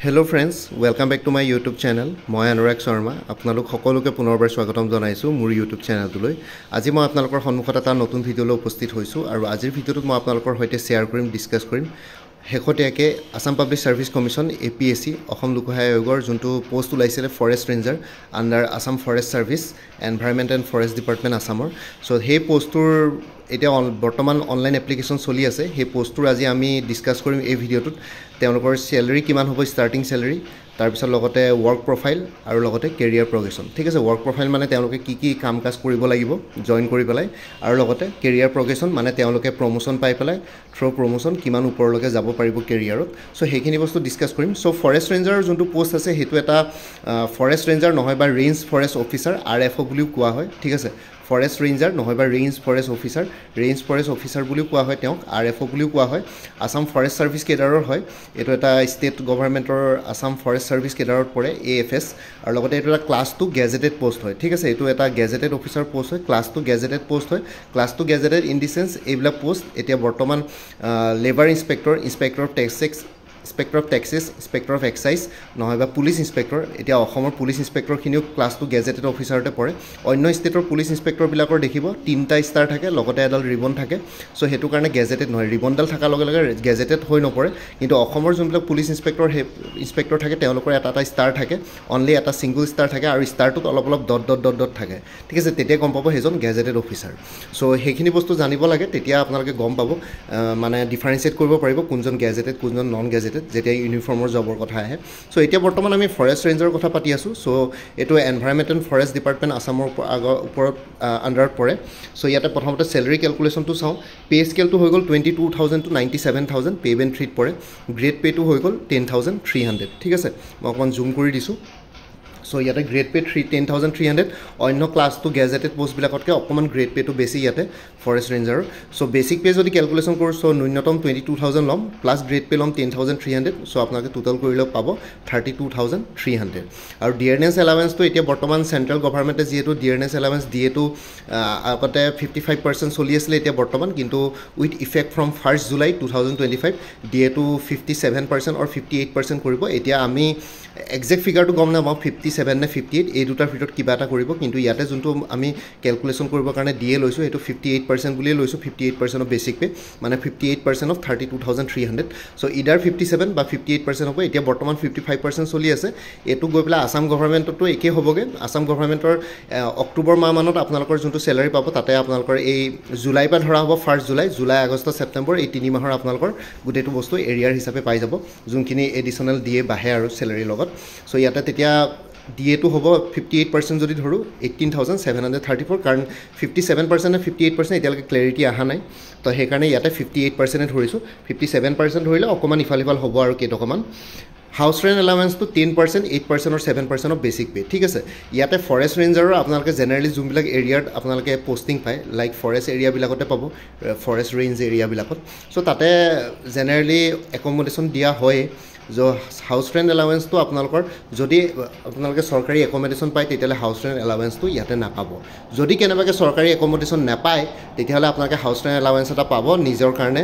Hello friends, welcome back to my YouTube channel. মই অনুৰাগ শৰ্মা আপোনালোক সকলোকে পুনৰবাৰ স্বাগতম জনাইছো মোৰ YouTube চেনেলটোলৈ। আজি মই আপোনালোকৰ সন্মুখত এটা নতুন ভিডিঅলৈ উপস্থিত হৈছো আৰু আজিৰ ভিডিঅটোত মই আপোনালোকৰ সৈতে শেয়াৰ কৰিম, ডিসকাস কৰিম শেহতীয়াকৈ Assam public service commission APSC Assam লোকসেৱা আয়োগৰ যোনটো পোষ্ট ওলাইছিলে forest ranger under Assam forest service environment and forest department আসামৰ। সো সেই পোষ্টৰ এতিয়া বৰ্তমান অনলাইন এপ্লিকেশন চলি আছে। সেই পোষ্টৰ আজি আমি ডিসকাস কৰিম এই ভিডিঅটোত। তেওঁলোকৰ স্যালাৰি কিমান হ'ব, ষ্টাৰ্টিং স্যালাৰি, তাৰপিছত লগতে ৱৰ্ক প্ৰফাইল আৰু লগতে কেৰিয়াৰ প্ৰগ্ৰেছন। ঠিক আছে, ৱৰ্ক প্ৰফাইল মানে তেওঁলোকে কি কাম কাজ কৰিব লাগিব জয়েন কৰি পেলাই, আৰু লগতে কেৰিয়াৰ প্ৰগ্ৰেছন মানে তেওঁলোকে প্ৰমোশন পাই পেলাই থ্ৰু প্ৰমোশন কিমান ওপৰলৈকে যাব পাৰিব কেৰিয়াৰত। সো সেইখিনি বস্তু ডিসকাস কৰিম। সো ফৰেষ্ট ৰেঞ্জাৰৰ যোনটো পোষ্ট আছে সেইটো এটা ফৰেষ্ট ৰেঞ্জাৰ নহয় বা ৰেঞ্জ ফৰেষ্ট অফিচাৰ RFO বুলিও কোৱা হয়। ঠিক আছে, ফৰেষ্ট ৰেঞ্জাৰ নহয় বা ৰেঞ্জ ফৰেষ্ট অফিচাৰ বুলিও কোৱা হয়, তেওঁক RFO বুলিও কোৱা হয়। আসাম ফৰেষ্ট সাৰ্ভিস কেডাৰৰ হয়, এইটো এটা ষ্টেট গভৰ্ণমেণ্টৰ আসাম ফৰেষ্ট সাৰ্ভিস কেডাৰত পৰে AFS, আৰু লগতে এইটো এটা ক্লাছ 2 গেজেটেড পোষ্ট হয়। ঠিক আছে, এইটো এটা গেজেটেড অফিচাৰ পোষ্ট হয়, ক্লাছ 2 গেজেটেড পোষ্ট হয়। Class 2 gazetted in the sense এইবিলাক পোষ্ট এতিয়া বৰ্তমান labour inspector of taxes, inspector of excise নহয় বা পুলিচ ইন্সপেক্টৰ, এতিয়া অসমৰ পুলিচ ইন্সপেক্টৰখিনিও ক্লাছ 2 গেজেটেড অফিচাৰতে পৰে। অন্য ষ্টেটৰ পুলিচ ইন্সপেক্টৰবিলাকৰ দেখিব 3টা ষ্টাৰ থাকে, লগতে এডাল ৰিবন থাকে। সো সেইটো কাৰণে গেজেটেড নহয়, ৰিবনডাল থকাৰ লগে লগে গেজেটেড হৈ নপৰে। কিন্তু অসমৰ যোনবিলাক পুলিচ ইন্সপেক্টৰ থাকে তেওঁলোকৰ এটা ষ্টাৰ থাকে, অনলি এটা ছিংগল ষ্টাৰ থাকে, আৰু ষ্টাৰটোত অলপ ডট থাকে। ঠিক আছে, তেতিয়া গম পাব সেইজন গেজেটেড অফিচাৰ। সো সেইখিনি বস্তু জানিব লাগে, তেতিয়া আপোনালোকে গম পাব, মানে ডিফাৰেঞ্চিয়েট কৰিব পাৰিব কোনজন গেজেটেড কোনজন নন গেজেটেড যেতিয়া ইউনিফৰ্মৰ জবৰ কথা আহে। সো এতিয়া বৰ্তমান আমি ফৰেষ্ট ৰেঞ্জৰ কথা পাতি আছোঁ। সো এইটো এনভাইৰনমেণ্ট এণ্ড ফৰেষ্ট ডিপাৰ্টমেণ্ট আসামৰ ওপৰত আণ্ডাৰত পৰে। সো ইয়াতে প্ৰথমতে চেলাৰি কেলকুলেশ্যনটো চাওঁ। পে স্কেলটো হৈ গ'ল 22,000 to 97,000, পে বেন 3ত পৰে। গ্ৰেড পে'টো হৈ গ'ল 10,300। ঠিক আছে, মই অকণমান জুম কৰি দিছোঁ। সো ইয়াতে গ্ৰেড পে 10,300, অন্য ক্লাছ 2 গেজেটেড পোষ্টবিলাকতকৈ অকণমান গ্ৰেড পে'টো বেছি ইয়াতে ফৰেষ্ট ৰেঞ্জাৰৰ। সো বেছিক পে যদি কেলকুলেশ্যন কৰোঁ, সো ন্যূনতম 22,000 ল'ম, প্লাছ গ্ৰেড পে ল'ম 10,300। সো আপোনালোকে টোটেল কৰিলেও পাব 32,300। আৰু ডিয়াৰনেছ এলাৱেঞ্চটো এতিয়া বৰ্তমান চেণ্ট্ৰেল গভৰ্ণমেণ্টে যিহেতু ডিয়াৰনেছ এলাৱেঞ্চ দিয়েতো, আগতে 55% চলি আছিলে, এতিয়া বৰ্তমান কিন্তু উইথ ইফেক্ট ফ্ৰম 1 জুলাই 2025 দিয়েতো 57% আৰু 58% কৰিব। এতিয়া আমি একজেক্ট ফিগাৰটো গম নাপাওঁ 57 নে 58, এই দুটাৰ ভিতৰত কিবা এটা কৰিব। কিন্তু ইয়াতে যোনটো আমি কেলকুলেশ্যন কৰিবৰ কাৰণে দিয়ে লৈছোঁ সেইটো 58% বুলিয়ে লৈছোঁ, 58% অফ বেছিক পে মানে 58% অফ 32,300। সো ইডাৰ 57 বা 58% হ'ব। এতিয়া বৰ্তমান 55% চলি আছে। এইটো গৈ পেলাই আসাম গভৰ্ণমেণ্টতো একেই হ'বগৈ। আসাম গভৰ্ণমেণ্টৰ অক্টোবৰ মাহমানত আপোনালোকৰ যোনটো চেলাৰি পাব, তাতে আপোনালোকৰ এই জুলাইৰ পৰা ধৰা হ'ব 1 জুলাই, আগষ্ট, ছেপ্টেম্বৰ, এই 3 মাহৰ আপোনালোকৰ গোটেইটো বস্তু এৰিয়াৰ হিচাপে পাই যাব, যোনখিনি এডিশ্যনেল দিয়ে বাঢ়ে আৰু চেলাৰিৰ লগত। সো ইয়াতে তেতিয়া ডিএটো হ'ব 58% যদি ধৰোঁ 18,734, কাৰণ 57% নে 58% এতিয়ালৈকে ক্লেৰিটি অহা নাই। তো সেইকাৰণে ইয়াতে 58% ধৰিছোঁ, 57% ধৰিলে অকণমান ইফাল হ'ব আৰু কেইটকামান। হাউচ ৰেণ্ট এলাৱেঞ্চটো 10%, 8% আৰু 7% অফ বেছিক পে। ঠিক আছে, ইয়াতে ফৰেষ্ট ৰেঞ্জাৰৰ আপোনালোকে জেনেৰেলি যোনবিলাক এৰিয়াত আপোনালোকে পষ্টিং পায়, লাইক ফৰেষ্ট এৰিয়াবিলাকতে পাব, ফৰেষ্ট ৰেঞ্জ এৰিয়াবিলাকত। চ' তাতে জেনেৰেলি একমডেশ্যন দিয়া হয়। হাউচ ৰেণ্ট এলাৱেঞ্চটো আপোনালোকৰ যদি আপোনালোকে চৰকাৰী একমডেশ্যন পায় তেতিয়াহ'লে হাউচ ৰেণ্ট এলাৱেঞ্চটো ইয়াতে নাপাব। যদি কেনেবাকৈ চৰকাৰী একমডেশ্যন নাপায় তেতিয়াহ'লে আপোনালোকে হাউচ ৰেণ্ট এলাৱেঞ্চ এটা পাব নিজৰ কাৰণে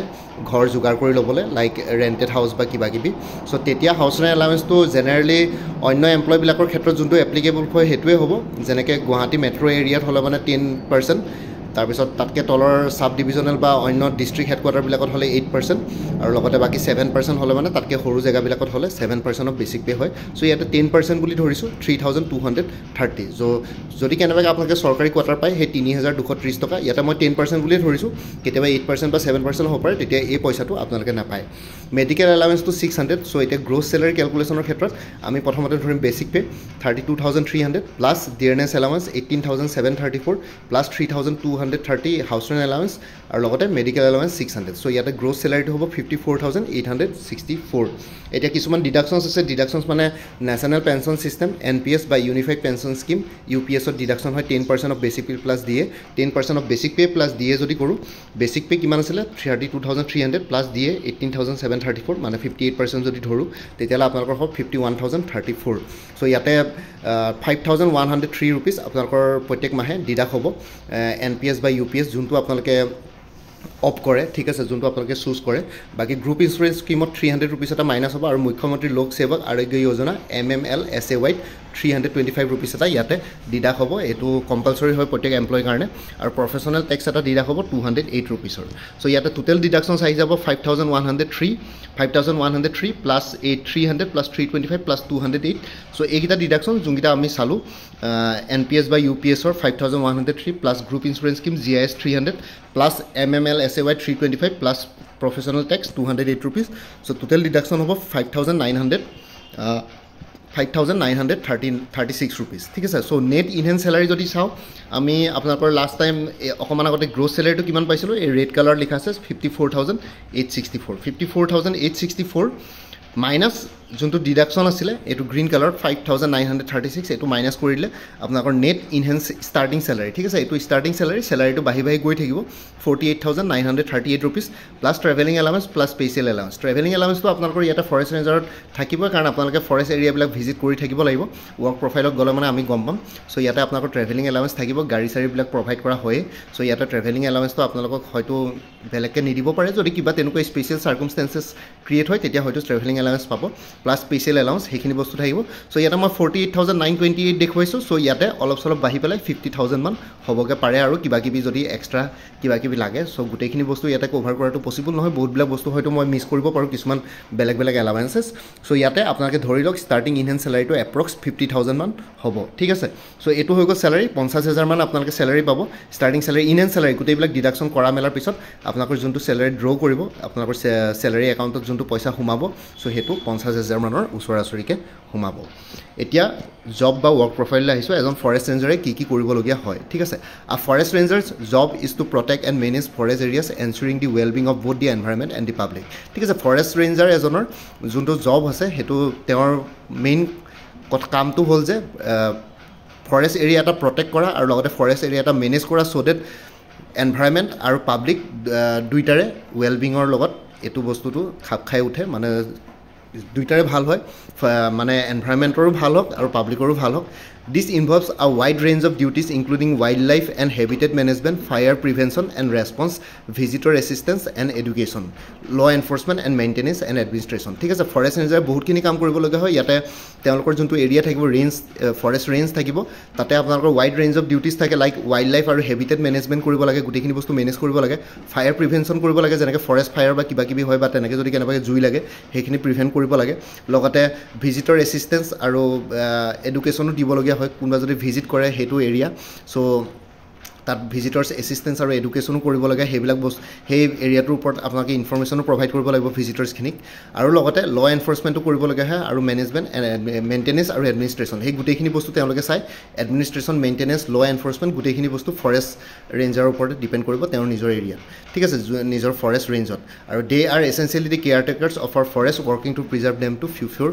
ঘৰ যোগাৰ কৰি ল'বলৈ, লাইক ৰেণ্টেড হাউচ বা কিবাকিবি। চ' তেতিয়া হাউচ ৰেণ্ট এলাৱেঞ্চটো জেনেৰেলি অন্য এমপ্লয়বিলাকৰ ক্ষেত্ৰত যোনটো এপ্লিকেবল হয় সেইটোৱে হ'ব। যেনেকৈ গুৱাহাটী মেট্ৰ' এৰিয়াত হ'লে মানে 10%, তাৰপিছত তাতকৈ তলৰ চাব ডিভিজনেল বা অন্য ডিষ্ট্ৰিক্ট হেডকোৱাৰ্টাৰবিলাকত হ'লে 8%, আৰু লগতে বাকী 7% হ'লে মানে তাতকৈ সৰু জেগাবিলাকত হ'লে 7% অফ বেছিক পে হয়। চ' ইয়াতে 10% বুলি ধৰিছোঁ 3,230। যদি কেনেবাকৈ আপোনালোকে চৰকাৰী কোৱাৰ্টাৰ পায় সেই 3,230 টকা, ইয়াতে মই 10% বুলিয়ে ধৰিছোঁ, কেতিয়াবা 8% বা 7% হ'ব পাৰে, তেতিয়া এই পইচাটো আপোনালোকে নাপায়। মেডিকেল এলাৱেঞ্চটো 600। চ' এতিয়া গ্ৰছ চেলাৰী কেলকুলেশ্যনৰ ক্ষেত্ৰত আমি প্ৰথমতে ধৰিম basic pay 32,300 plus dearness allowance 18,734 plus 3,230 house rent allowance, আৰু লগতে মেডিকেল এলাৱেঞ্চ 600। চ' ইয়াতে গ্ৰছ চেলাৰিটো হ'ব 54,864। এতিয়া কিছুমান ডিডাকশ্যনছ আছে। ডিডাকশ্যনছ মানে নেশ্যনেল পেঞ্চন ছিষ্টেম, NPS বা ইউনিফাইড পেঞ্চন স্কিম, UPSত ডিডাকশ্যন হয় 10% অফ বেছিক পে প্লাছ দিয়ে, 10% অফ বেছিক পে প্লাছ দিয়ে যদি কৰোঁ, বেছিক পে কিমান আছিলে 32,300 প্লাছ দিয়ে 18,734, মানে 58% যদি ধৰোঁ তেতিয়াহ'লে আপোনালোকৰ হ'ব 51,034। চ' ইয়াতে 5,103 ৰুপিজ আপোনালোকৰ প্ৰত্যেক মাহে ডিডাক্ট হ'ব NPS বা UPS যোনটো আপোনালোকে অফ কৰে ঠিক আছে যোনটো আপোনালোকে চুজ কৰে বাকি গ্ৰুপ ইন্সুৰেন্স স্কিমত 300 रुपीस এটা মাইনাস হ'ব আৰু মুখ্যমন্ত্ৰী লোক সেৱক আৰোগ্য যোজনা MMLSAY 325 रुपीस এটা ইয়াতে ডিডাক হ'ব এটো কম্পালসৰি হয় প্ৰত্যেক এমপ্লয়ৰ কাৰণে আৰু প্ৰফেশনাল টেক্স এটা ডিডাক হ'ব 208 रुपीस সো ইয়াতে টোটাল ডিডাকশনস আহি যাব 5103 প্লাস 300 প্লাস 325 প্লাস 208 সো এইগিটা ডিডাকশন যোনগিটা আমি চালু NPS বা UPS or 5103 plus group insurance scheme GIS 300 plus MMLSAY 325 plus professional tax 208 rupees so total deduction of 5,936 rupees ঠিক আছে so net enhanced salary যদি চাও আমি আপোনালোকৰ লাষ্ট টাইম অকমান আগতে গ্ৰোস স্যালাৰিটো কিমান পাইছিলো এই ৰেড কালাৰ লিখা আছে 54864 মাইনাস যোনটো ডিডাকশন আছিল এটো গ্ৰীন কালাৰ 5936 এটো মাইনাস কৰিলে আপোনালোকৰ নেট ইনহেন্স স্টাৰ্টিং স্যালাৰি ঠিক আছে এটো স্টাৰ্টিং স্যালাৰিটো বাহি গৈ থাকিব 48938 rupees plus travelling allowance plus special allowance travelling এলাউন্সটো আপোনালোকৰ ইয়াতে ফৰেষ্ট ৰেঞ্জাৰত থাকিব কাৰণ আপোনালোকে ফৰেষ্ট এৰিয়া বিলাক ভিজিট কৰি থাকিব লাগিব ওয়াৰ্ক প্ৰফাইলত গলে মানে আমি গম পাম সো ইয়াতে আপোনালোকৰ ট্ৰেভেলিং এলাউন্স থাকিব গাড়ী চাৰি বিলাক প্ৰভাইড কৰা হয় সো ইয়াতে ট্ৰেভেলিং এলাউন্সটো আপোনালোকক হয়তো বেলেগকে নিদিব পাৰে যদি কিবা তেনেকুৱা স্পেশাল সাৰ্কামস্টেন্সেস ক্ৰিয়েট হয় তেতিয়া হয়তো ট্ৰেভেলিং এলাউন্স পাব প্লাস স্পেশাল এলাউন্স হেখিনি বস্তু থাকিব সো ইয়াতে মই 48928 দেখুৱাইছো সো ইয়াতে অলপ সলপ বাহি পেলাই 50000 মান হবগে পাৰে আৰু কিবা কিবি যদি এক্সট্ৰা কিবা কিবি লাগে সো গুটেখিনি বস্তু ইয়াতে কভাৰ কৰাটো পসিবল নহয় বহুত বিলাক বস্তু হয়তো মই মিস কৰিব পাৰো কিছুমান বেলেগ এলাউন্সেস সো ইয়াতে আপোনালোকে ধৰি লওক স্টাৰ্টিং ইনহেন্স স্যালাৰিটো এপ্ৰক্স 50000 মান হ'ব ঠিক আছে সো এটো হৈ গ'ল স্যালাৰি 50000 মান আপোনালোকে স্যালাৰি পাব স্টাৰ্টিং স্যালাৰি ইনহেন্স স্যালাৰি গুটেবিলাক ডিডাকশন কৰা মেলাৰ পিছত আপোনালোকৰ যোনটো স্যালাৰি ড্ৰ কৰিব আপোনালোকৰ স্যালাৰি একাউণ্টত যোনটো পইচা সোমাব সো হেতু 50000 মানৰ ওচৰাচৰিকে সোমাব এতিয়া জব বা ওয়াৰ্ক প্ৰোফাইল আহিছো এজন ফৰেষ্ট ৰেঞ্জাৰে কি কৰিব লগিয়া হয় ঠিক আছে a forest ranger's job is to protect and manage forest areas ensuring the wellbeing of both the environment and the public ঠিক আছে ফৰেষ্ট ৰেঞ্জাৰ এজনৰ যোনটো জব আছে হেতু তেওঁৰ মেইন কামটো হ'ল যে ফৰেষ্ট এৰিয়া এটা প্ৰটেক্ট কৰা আৰু লগতে ফৰেষ্ট এৰিয়া এটা মেনেজ কৰা সো দ্যাট এনভাইৰনমেণ্ট আৰু পাব্লিক দুইটাৰে ৱেলবিঙৰ লগত এটো বস্তুটো খাপ খাই উঠে মানে দুইটাৰে ভাল হয় মানে এনভাইৰনমেন্টৰো ভাল হক আৰু পাব্লিকৰো ভাল হক This involves a wide range of duties including wildlife and habitat management, fire prevention and response, visitor assistance and education, law enforcement and maintenance and administration. ঠিক আছে ফৰেষ্ট ৰেঞ্জাৰ বহুতখিনি কাম কৰিব লগা হয় ইয়াতে তেওঁলোকৰ যোনটো এৰিয়া থাকিব ৰেঞ্জ ফৰেষ্ট ৰেঞ্জ থাকিব তাতে আপোনালোকৰ ওয়াইড ৰেঞ্জ অফ ডিউটিজ থাকে লাইক ওয়াইল্ডলাইফ আৰু হেবিটেট মেনেজমেন্ট কৰিব লাগে গুটেখিনি বস্তু মেনেজ কৰিব লাগে ফায়াৰ প্ৰিভেনচন কৰিব লাগে যেনেকৈ ফৰেষ্ট ফায়াৰ বা কিবা কিবি হয় বা তেনেকৈ যদি কেনেবাকৈ জুই লাগে সেইখিনি প্ৰিভেন্ট কৰিব লাগে লগতে ভিজিটৰ এছিষ্টেন্স আৰু এডুকেশ্যনো দিব লগা হয় কোনবা যদি ভিজিট কৰে হেতু এৰিয়া সো তাত ভিজিটৰ্স এছিষ্টেন্স আৰু এডুকেশ্যনো কৰিব লাগে হেবিলাক বস্তু হে এৰিয়াটোৰ ওপৰত আপোনালোকে ইনফৰমেশ্যনো প্ৰভাইড কৰিব লাগিব ভিজিটৰ্সখিনিক আৰু লগতে ল এনফৰ্সমেন্টটো কৰিব লাগে হয় আৰু মেনেজমেন্ট মেইনটেনেন্স আৰু এডমিনিষ্ট্ৰেশ্যন হে গুটেখিনি বস্তু তেওঁলোকে চাই এডমিনিষ্ট্ৰেশ্যন মেইনটেনেন্স ল এনফৰ্সমেন্ট গুটেখিনি বস্তু ফৰেষ্ট ৰেঞ্জাৰৰ ওপৰত ডিপেন্ড কৰিব তেওঁৰ নিজৰ এৰিয়া ঠিক আছে নিজৰ ফৰেষ্ট ৰেঞ্জত আৰু they are essentially the caretakers of our forest working to preserve them to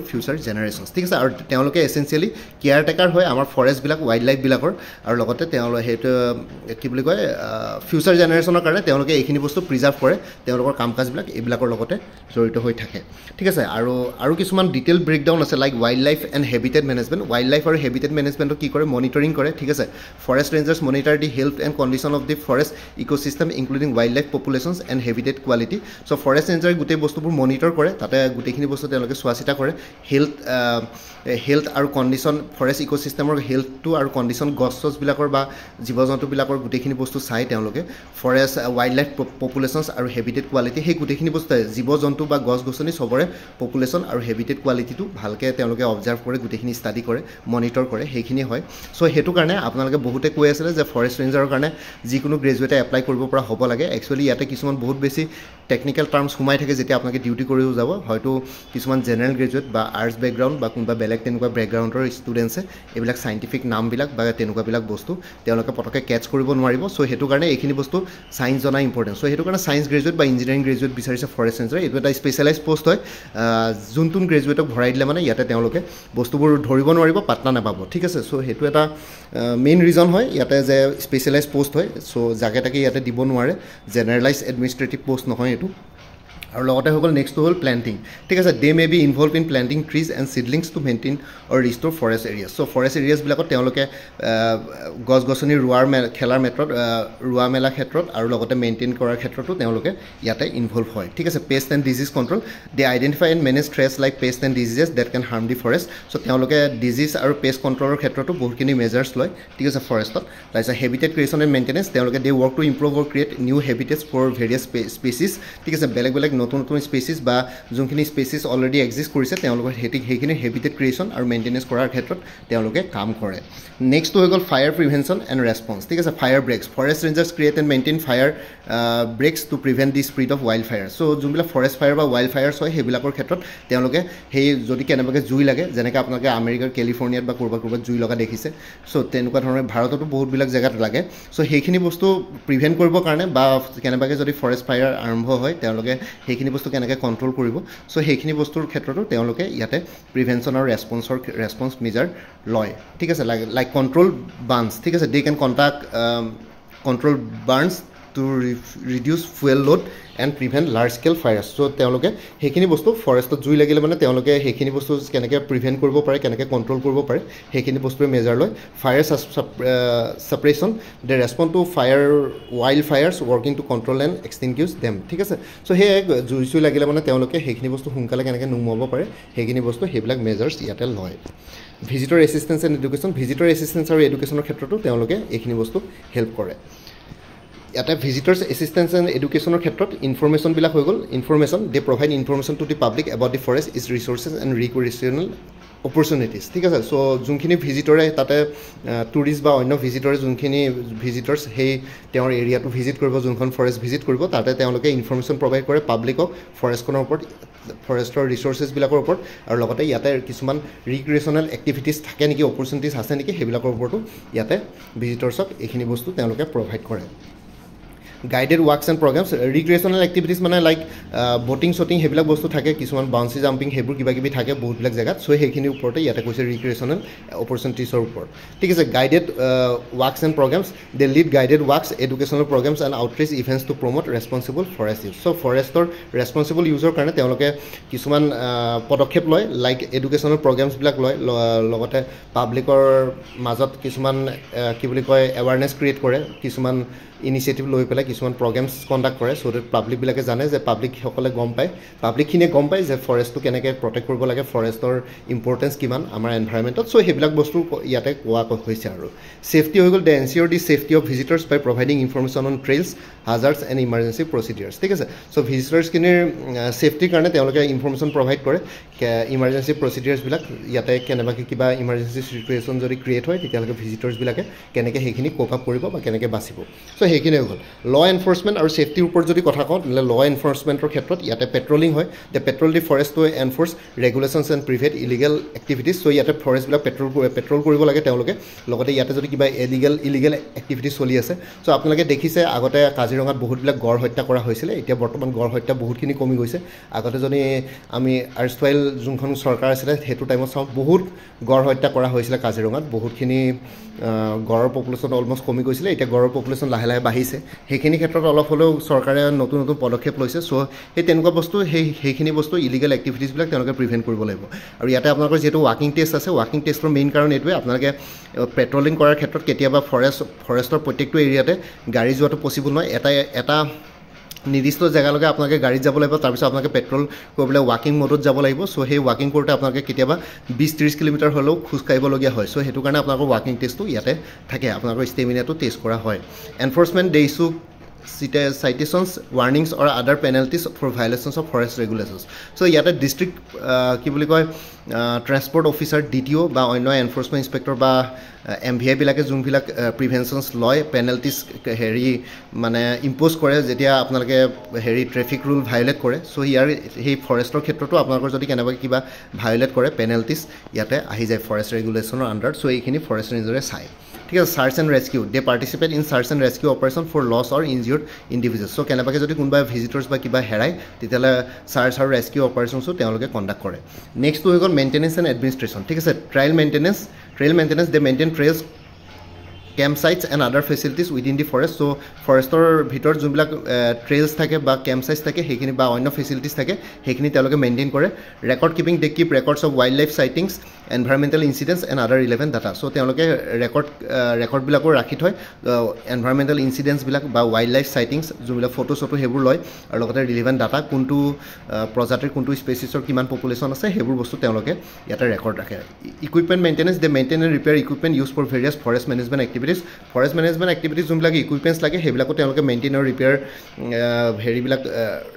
future generations ঠিক আছে আৰু তেওঁলোকে এসেনশিয়ালি কেয়াৰটেকাৰ হয় আমাৰ ফৰেষ্ট বিলাক ওয়াইল্ডলাইফ বিলাকৰ আৰু লগতে তেওঁলোকে হেতু কি বুলি কয় ফিউচাৰ জেনাৰেশ্যনৰ কাৰণে তেওঁলোকে এইখিনি বস্তু প্ৰিজাৰ্ভ কৰে তেওঁলোকৰ কামকাজবিলাক এইবিলাকৰ লগতে জড়িত হৈ থাকে ঠিক আছে আৰু কিছুমান ডিটেইল ব্ৰেকডাউন আছে like wildlife and habitat management wildlife আৰু হেবিটেট মেনেজমেণ্টটো কি কৰে মনিটৰিং কৰে ঠিক আছে forest rangers monitor the health and condition of the forest ecosystem including wildlife populations and habitat quality so' forest ৰেঞ্জাৰে গোটেই বস্তুবোৰ মনিটৰ কৰে তাতে গোটেইখিনি বস্তু তেওঁলোকে চোৱা চিতা কৰে হেল্থ আৰু কণ্ডিশ্যন ফৰেষ্ট ইক'চিষ্টেমৰ হেল্থটো আৰু কণ্ডিশ্যন গছ চছবিলাকৰ বা জীৱ জন্তুবিলাকৰ গুটেখিনি বস্তু চাই তেওঁলোকে ফৰেষ্ট ওয়াইল্ডলাইফ পপুলেশ্যনছ আৰু হেবিটেট কোৱালিটি সেই গুটেখিনি বস্তু জীৱ জন্তু বা গছ গছনি সবৰে পপুলেশ্যন আৰু হেবিটেট কোৱালিটিটো ভালকে তেওঁলোকে অবজাৰ্ভ কৰে গুটেখিনি ষ্টাডি কৰে মনিটৰ কৰে সেইখিনি হয় সো হেতু কাৰণে আপোনালোকে বহুতে কৈ আছিল যে ফৰেষ্ট ৰেঞ্জাৰৰ কাৰণে যিকোনো গ্ৰেজুৱেটে এপ্লাই কৰিব পৰা হ'ব লাগে একচুৱেলি ইয়াতে কিছুমান বহুত বেছি টেকনিক্যাল টাৰ্মছ সোমাই থাকে যেতিয়া আপোনালোকে ডিউটি কৰিও যাব হয়তো কিছুমান জেনেৰেল গ্ৰেজুৱেট বা আৰ্টছ বেকগ্ৰাউণ্ড বা কোনোবা বেলেগ তেনেকুৱা বেকগ্ৰাউণ্ডৰ ষ্টুডেণ্টছে এইবিলাক সাইণ্টিফিক নামবিলাক বা তেনেকুৱাবিলাক বস্তু তেওঁলোকে পটকে কেটচ কৰিব নোৱাৰিব সো হেতু কাৰণে এইখিনি বস্তু সায়েন্স জনা ইম্পৰ্টেন্ট সো হেতু কাৰণে সায়েন্স গ্ৰেজুৱেট বা ইঞ্জিনিয়াৰিং গ্ৰেজুৱেট বিচাৰিছে ফৰেষ্ট ৰেঞ্জাৰ এইটো এটা স্পেশালাইজ পোষ্ট হয় যোনটোন গ্ৰেজুৱেটক ভৰাই দিলে মানে ইয়াতে তেওঁলোকে বস্তুবোৰ ধৰিব নোৱাৰিব পাটনা নাপাব ঠিক আছে সো হেতু এটা মেইন ৰিজন হয় ইয়াতে যে স্পেশালাইজ পোষ্ট হয় সো জাগে তাকে ইয়াতে দিব নোৱাৰে জেনেৰেলাইজ এডমিনিষ্ট্ৰেটিভ পোষ্ট নহয় এটো আৰু লগতে হৈ গ'ল নেক্সটটো হ'ল প্লেণ্টিং ঠিক আছে they may be involve in planting trees and seedlings to maintain or restore forest areas so' forest এৰিয়াজবিলাকত তেওঁলোকে গছ গছনি খেলাৰ ক্ষেত্ৰত ৰোৱা মেলাৰ ক্ষেত্ৰত আৰু লগতে মেইনটেইন কৰাৰ ক্ষেত্ৰতো তেওঁলোকে ইয়াতে ইনভলভ হয় ঠিক আছে pest and disease control they identify and manage threats like pest and diseases that can harm the forest so' তেওঁলোকে ডিজিজ আৰু পেষ্ট কণ্ট্ৰলৰ ক্ষেত্ৰতো বহুতখিনি মেজাৰ্ছ লয় ঠিক আছে ফৰেষ্টত তাৰপিছত হেবিটেট ক্ৰিয়েশ্যন এণ্ড মেইনটেনেঞ্চ তেওঁলোকে they work to improve or create new habitats for various species ঠিক আছে বেলেগ বেলেগ নতুন নতুন স্পেচিছ বা যোনখিনি স্পেচিছ অলৰেডি এক্সিষ্ট কৰিছে তেওঁলোকৰ সেইখিনি হেবিটেট ক্ৰিয়েশ্যন আৰু মেইনটেনেঞ্চ কৰাৰ ক্ষেত্ৰত তেওঁলোকে কাম কৰে নেক্সটটো হৈ গ'ল ফায়াৰ প্ৰিভেনশ্যন এণ্ড ৰেছপন্স ঠিক আছে fire breaks forest rangers create and maintain fire breaks to prevent the spread of wild fire so' যোনবিলাক ফৰেষ্ট ফায়াৰ বা ৱাইল্ড ফায়াৰ্ছ হয় সেইবিলাকৰ ক্ষেত্ৰত তেওঁলোকে সেই যদি কেনেবাকৈ জুই লাগে যেনেকৈ আপোনালোকে আমেৰিকাৰ কেলিফৰ্ণিয়াত বা ক'ৰবাত জুই লগা দেখিছে চ' তেনেকুৱা ধৰণৰ ভাৰততো বহুতবিলাক জেগাত লাগে চ' সেইখিনি বস্তু প্ৰিভেণ্ট কৰিবৰ কাৰণে বা কেনেবাকৈ যদি ফৰেষ্ট ফায়াৰ আৰম্ভ হয় তেওঁলোকে সেইখিনি বস্তু কেনেকৈ কণ্ট্ৰল কৰিব চ' সেইখিনি বস্তুৰ ক্ষেত্ৰতো তেওঁলোকে ইয়াতে প্ৰিভেনশ্যন আৰু ৰেছপন্স মেজাৰ লয় ঠিক আছে লাইক কণ্ট্ৰল বাৰ্ণছ ঠিক আছে they can control burns to reduce fuel load and prevent large scale fires so' তেওঁলোকে সেইখিনি বস্তু ফৰেষ্টত জুই লাগিলে মানে তেওঁলোকে সেইখিনি বস্তু কেনেকৈ প্ৰিভেণ্ট কৰিব পাৰে কেনেকৈ কণ্ট্ৰল কৰিব পাৰে সেইখিনি বস্তুৱে মেজাৰ লয় fire suppression they respond to fire wild fires working to control and extinguish them ঠিক আছে চ' সেই জুই লাগিলে মানে তেওঁলোকে সেইখিনি বস্তু সোনকালে কেনেকৈ নুমুৱাব পাৰে সেইখিনি বস্তু সেইবিলাক মেজাৰ্ছ ইয়াতে লয় visitor assistance and education visitor assistance আৰু এডুকেশ্যনৰ ক্ষেত্ৰতো তেওঁলোকে এইখিনি বস্তু হেল্প কৰে ইয়াতে ভিজিটৰ্ছ এছিষ্টেঞ্চ এণ্ড এডুকেশ্যনৰ ক্ষেত্ৰত ইনফৰ্মেশ্যনবিলাক হৈ গ'ল information they provide information to the public about the forest is resources and recreational opportunities ঠিক আছে চ' যোনখিনি ভিজিটৰে তাতে টুৰিষ্ট বা অন্য ভিজিটৰে যোনখিনি ভিজিটৰ্ছ সেই তেওঁৰ এৰিয়াটো ভিজিট কৰিব যোনখন ফৰেষ্ট ভিজিট কৰিব তাতে তেওঁলোকে ইনফৰ্মেশ্যন প্ৰভাইড কৰে পাব্লিকক ফৰেষ্টখনৰ ওপৰত ফৰেষ্টৰ ৰিচোৰ্চেছবিলাকৰ ওপৰত আৰু লগতে ইয়াতে কিছুমান ৰিক্ৰিয়েশ্যনেল এক্টিভিটিছ থাকে নেকি অপৰচুনিটিছ আছে নেকি সেইবিলাকৰ ওপৰতো ইয়াতে ভিজিটৰ্ছক এইখিনি বস্তু তেওঁলোকে প্ৰভাইড কৰে গাইডেড ৱাৰ্কছ এণ্ড প্ৰগ্ৰামছ ৰিক্ৰিয়েশ্যনেল এক্টিভিটিছ মানে লাইক ব'টিং শ্বটিং সেইবিলাক বস্তু থাকে কিছুমান বাউঞ্চি জাম্পিং সেইবোৰ কিবা কিবি থাকে বহুতবিলাক জেগাত চ' সেইখিনিৰ ওপৰতে ইয়াতে কৈছে ৰিক্ৰিয়েশ্যনেল অপৰচুনিটিছৰ ওপৰত ঠিক আছে guided walks and programs they lead guided walks educational programs and outreach events to promote responsible forest use so' ফৰেষ্টৰ ৰেছপনচিবল ইউজৰ কাৰণে তেওঁলোকে কিছুমান পদক্ষেপ লয় লাইক এডুকেশ্যনেল প্ৰগ্ৰামছবিলাক লয় লগতে পাব্লিকৰ মাজত কিছুমান কি বুলি কয় এৱাৰনেছ ক্ৰিয়েট কৰে কিছুমান ইনিচিয়েটিভ লৈ পেলাই কিছুমান প্ৰগ্ৰেমছ কণ্ডাক্ট কৰে চ' ডেট পাব্লিকবিলাকে জানে যে পাব্লিকসকলে গম পায় পাব্লিকখিনিয়ে গম পায় যে ফৰেষ্টটো কেনেকৈ প্ৰটেক্ট কৰিব লাগে ফৰেষ্টৰ ইম্পৰ্টেঞ্চ কিমান আমাৰ এনভাইৰমেণ্টত চ' সেইবিলাক বস্তু ইয়াতে কোৱা হৈছে আৰু ছেফটি হৈ গ'ল they ensure the safety of visitors by providing information on trails hazards and emergency procedures ঠিক আছে চ' ভিজিটৰ্ছখিনিৰ ছেফটিৰ কাৰণে তেওঁলোকে ইনফৰ্মেশ্যন প্ৰভাইড কৰে ইমাৰ্জেঞ্চি প্ৰচিডিউৰ্ছবিলাক ইয়াতে কেনেবাকৈ কিবা ইমাৰ্জেঞ্চি চিটুৱেশ্যন যদি ক্ৰিয়েট হয় তেতিয়ালৈকে ভিজিটৰ্ছবিলাকে কেনেকৈ সেইখিনি কোপ আপ কৰিব বা কেনেকৈ বাচিব চ' সেইখিনি হৈ গ'ল ল এনফৰ্চমেণ্ট আৰু ছেফটিৰ ওপৰত যদি কথা কওঁ তেতিয়াহ'লে ল এনফৰ্চমেণ্টৰ ক্ষেত্ৰত ইয়াতে পেট্ৰলিং হয় they patrol the forest to enforce regulations and prevent illegal activities so' ইয়াতে ফৰেষ্টবিলাক পেট্ৰল কৰিব লাগে তেওঁলোকে লগতে ইয়াতে যদি কিবা ইলিগেল এক্টিভিটিছ চলি আছে চ' আপোনালোকে দেখিছে আগতে কাজিৰঙাত বহুতবিলাক গড় হত্যা কৰা হৈছিলে এতিয়া বৰ্তমান গড় হত্যা বহুতখিনি কমি গৈছে আগতে যদি আমি আৰ্চৱাইল যোনখন চৰকাৰ আছিলে সেইটো টাইমত চাওঁ বহুত গড় হত্যা কৰা হৈছিলে কাজিৰঙাত বহুতখিনি গড়ৰ পপুলেশ্যন অলমষ্ট কমি গৈছিলে এতিয়া গড়ৰ পপুলেশ্যন লাহে লাহে বাঢ়িছে সেইখিনি ক্ষেত্ৰত অলপ হ'লেও চৰকাৰে নতুন নতুন পদক্ষেপ লৈছে চ' সেই তেনেকুৱা বস্তু সেইখিনি বস্তু ইলিগেল এক্টিভিটিছবিলাক তেওঁলোকে প্ৰিভেণ্ট কৰিব লাগিব আৰু ইয়াতে আপোনালোকৰ যিহেতু ৱাকিং টেষ্ট আছে ৱাকিং টেষ্টৰ মেইন কাৰণ এইটোৱে আপোনালোকে পেট্ৰলিং কৰাৰ ক্ষেত্ৰত কেতিয়াবা ফৰেষ্টৰ প্ৰত্যেকটো এৰিয়াতে গাড়ী যোৱাটো পচিবল নহয় এটা নিৰ্দিষ্ট জেগালৈকে আপোনালোকে গাড়ীত যাব লাগিব তাৰপিছত আপোনালোকে পেট্ৰল কৰিবলৈ ৱাকিং মোডত যাব লাগিব চ' সেই ৱাকিং কৰোঁতে আপোনালোকে কেতিয়াবা 20-30 কিলোমিটাৰ হ'লেও খোজ কাঢ়িবলগীয়া হয় চ' সেইটো কাৰণে আপোনালোকৰ ৱাকিং টেষ্টটো ইয়াতে থাকে আপোনালোকৰ ষ্টেমিনাটো টেষ্ট কৰা হয় enforcement they issue citations, warnings or other penalties for violations of forest regulations. So ইয়াতে ডিষ্ট্ৰিক্ট কি বুলি কয় ট্ৰান্সপৰ্ট অফিচাৰ DTO বা অন্য এনফৰ্চমেণ্ট ইনস্পেক্টৰ বা MVI বিলাকে যোনবিলাক প্ৰিভেনশ্যনছ লয় পেনাল্টিজ হেৰি মানে ইম্প'জ কৰে যেতিয়া আপোনালোকে হেৰি ট্ৰেফিক ৰুল ভায়োলেট কৰে চ' ইয়াৰ সেই ফৰেষ্টৰ ক্ষেত্ৰতো আপোনালোকৰ যদি কেনেবাকৈ কিবা ভায়োলেট কৰে পেনাল্টিজ ইয়াতে আহি যায় ফৰেষ্ট ৰেগুলেশ্যনৰ আণ্ডাৰত চ' এইখিনি ফৰেষ্ট ৰেঞ্জাৰে চায় ঠিক আছে search and rescue they participate in search and rescue operation for lost or injured individuals so' কেনেবাকৈ যদি কোনোবা ভিজিটৰ্ছ বা কিবা হেৰাই তেতিয়াহ'লে চাৰ্চ আৰু ৰেস্কিউ অপাৰেশ্যনছো তেওঁলোকে কণ্ডাক্ট কৰে নেক্সটটো হৈ গ'ল মেইনটেনেঞ্চ এণ্ড এডমিনিষ্ট্ৰেশ্যন ঠিক আছে trail maintenance they maintain trails camp sites and other facilities within the forest. So forestor ভিতৰত যোনবিলাক trails থাকে বা camp sites থাকে সেইখিনি বা অন্য facilities থাকে সেইখিনি তেওঁলোকে মেইনটেইন কৰে record keeping they keep records of wildlife sightings environmental incidents and other relevant data. So তেওঁলোকে record বিলাকো ৰাখি থয় environmental incidents বিলাক বা wildlife sightings যোনবিলাক ফটো ফটো হেবোৰ লয় আৰু লগতে relevant data কোনটো প্ৰজাতিৰ কোনটো স্পেচিছৰ কিমান পপুলেশ্যন আছে হেবোৰ বস্তু তেওঁলোকে ইয়াতে ৰেকৰ্ড ৰাখে equipment maintenance they maintain and repair equipment used for various forest management activities যোনবিলাক equipments লাগে হেবিলাকো তেওঁলোকে মেইনটেইন আৰু ৰিপেয়াৰ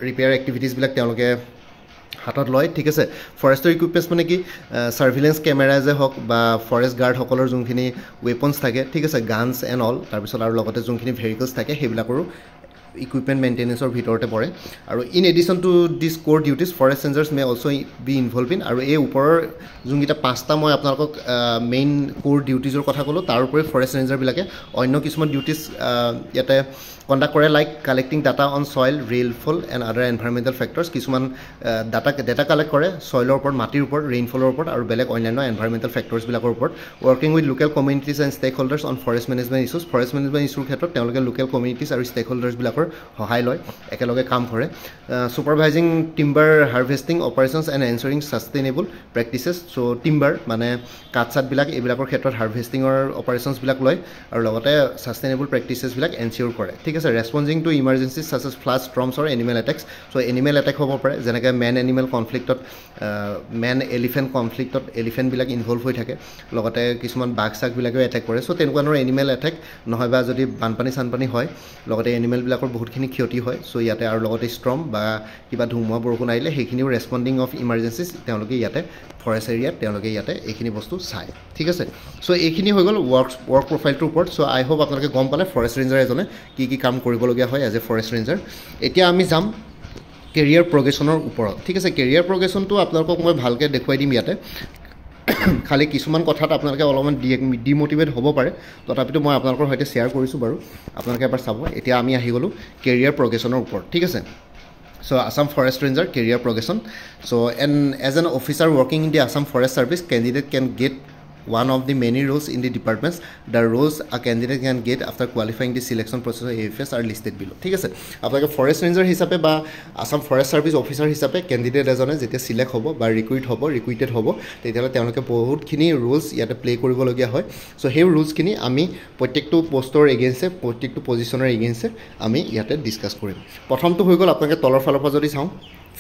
ৰিপেয়াৰ এক্টিভিটিজ বিলাক তেওঁলোকে হাতত লয় ঠিক আছে ফৰেষ্টৰ ইকুইপমেন্টছ মানে কি সাৰ্ভিলেন্স কেমেৰা যে হক বা ফৰেষ্ট গাৰ্ড সকলৰ যোনখিনি ওয়েপনছ থাকে ঠিক আছে গানছ এণ্ড অল তাৰপিছত আৰু লগতে যোনখিনি ভেহিকলছ থাকে হেবিলাকৰো equipment maintenance or ভিতৰতে পৰে আৰু in addition to these core duties forest rangers may also be involved in আৰু এই ওপৰৰ যোনগিটা পাঁচটা মই আপোনালোকক মেইন core dutiesৰ কথা ক'লো তাৰ উপৰি ফৰেষ্ট ৰেঞ্জাৰ বিলাকে অন্য কিছুমান ডিউটিজ ইয়াতে কন্ডাক্ট কৰে like collecting data on soil rainfall and other environmental factors কিছুমান ডাটা কালেক্ট কৰে সয়েলৰ ওপৰত মাটিৰ ওপৰত ৰেইনফলৰ ওপৰত আৰু বেলেগ অন্যান্য এনভাইৰনমেণ্টেল ফেক্টৰ্ছ বিলাকৰ ওপৰত working with local communities and stake holders on forest management ইছ্যুৰ ক্ষেত্ৰত তেওঁলোকে লোকেল কমিউনিটিজ আৰু ষ্টেক হোল্ডাৰ্ছ বিলাকৰ সহায় লয় একেলগে কাম কৰে supervising timber harvesting operations and ensuring sustainable practices so timber মানে কাঠচাট বিলাক এইবিলাকৰ ক্ষেত্ৰত হাৰ্ভেষ্টিঙৰ অপাৰেশ্যনছ বিলাক লয় আৰু লগতে সাষ্টেইনেবল প্ৰেক্টিচেছ বিলাক এনচিয়ৰ কৰে ঠিক আছে ৰেছপন্সিং to emergencies such as flood storms or animal attacks so animal attack হ'ব পাৰে যেনেকৈ মেন এনিমেল কনফ্লিক্টত মেন এলিফেণ্ট কনফ্লিক্টত এলিফেণ্ট বিলাক ইনভলভ হৈ থাকে লগতে কিছুমান বাঘ চাগ বিলাকেও এটেক কৰে সো তেনেকুৱা ধৰণৰ এনিমেল এটেক নহয় বা যদি বানপানী চানপানী হয় লগতে এনিমেল বিলাকৰ বহুতখিনি ক্ষতি হয় সো ইয়াতে আৰু লগতে ষ্টৰ্ম বা কিবা ধুমুহা বৰষুণ আহিলে সেইখিনিও ৰেছপন্ডিং অফ ইমাৰ্জেঞ্চিজ তেওঁলোকে ইয়াতে ফৰেষ্ট এৰিয়াত তেওঁলোকে ইয়াতে এইখিনি বস্তু চায় ঠিক আছে সো এইখিনি হৈ গ'ল ৱৰ্ক প্ৰফাইলটোৰ ওপৰত সো আই হোপ আপোনালোকে গম পালে ফৰেষ্ট ৰেঞ্জাৰ এজনে কি কাম কৰিবলগীয়া হয় এজ এ ফৰেষ্ট ৰেঞ্জাৰ এতিয়া আমি যাম কেৰিয়াৰ প্ৰগ্ৰেশ্যনৰ ওপৰত ঠিক আছে কেৰিয়াৰ প্ৰগ্ৰেশ্যনটো আপোনালোকক মই ভালকৈ দেখুৱাই দিম ইয়াতে খালি কিছুমান কথাত আপোনালোকে অলপমান ডিমোটিভেট হ'ব পাৰে তথাপিতো মই আপোনালোকৰ সৈতে শ্বেয়াৰ কৰিছোঁ বাৰু আপোনালোকে এবাৰ চাব এতিয়া আমি আহি গ'লোঁ কেৰিয়াৰ প্ৰগ্ৰেশ্যনৰ ওপৰত ঠিক আছে So Assam Forest Ranger career progression. So as an officer working in the Assam Forest Service, candidate can get one of the many roles in the departments. The roles a candidate can get after qualifying the selection process of AFS are listed below. ঠিক আছে আপোনালোকে forest ranger হিচাপে বা Assam forest service officer হিচাপে candidate এজনে যেতিয়া select হ'ব বা ৰিক্ৰুইটেড হ'ব তেতিয়ালে তেওঁলোকে বহুতখিনি ৰুলছ ইয়াতে প্লে কৰিবলগীয়া হয় সো সেই ৰুলছখিনি আমি প্ৰত্যেকটো পোষ্টৰ এগেইনষ্টে প্ৰত্যেকটো পজিশনৰ এগেইনষ্টে আমি ইয়াতে ডিসকাস কৰিম প্ৰথমটো হৈ গ'ল আপোনালোকে তলৰ ফালৰ পৰা যদি চাওঁ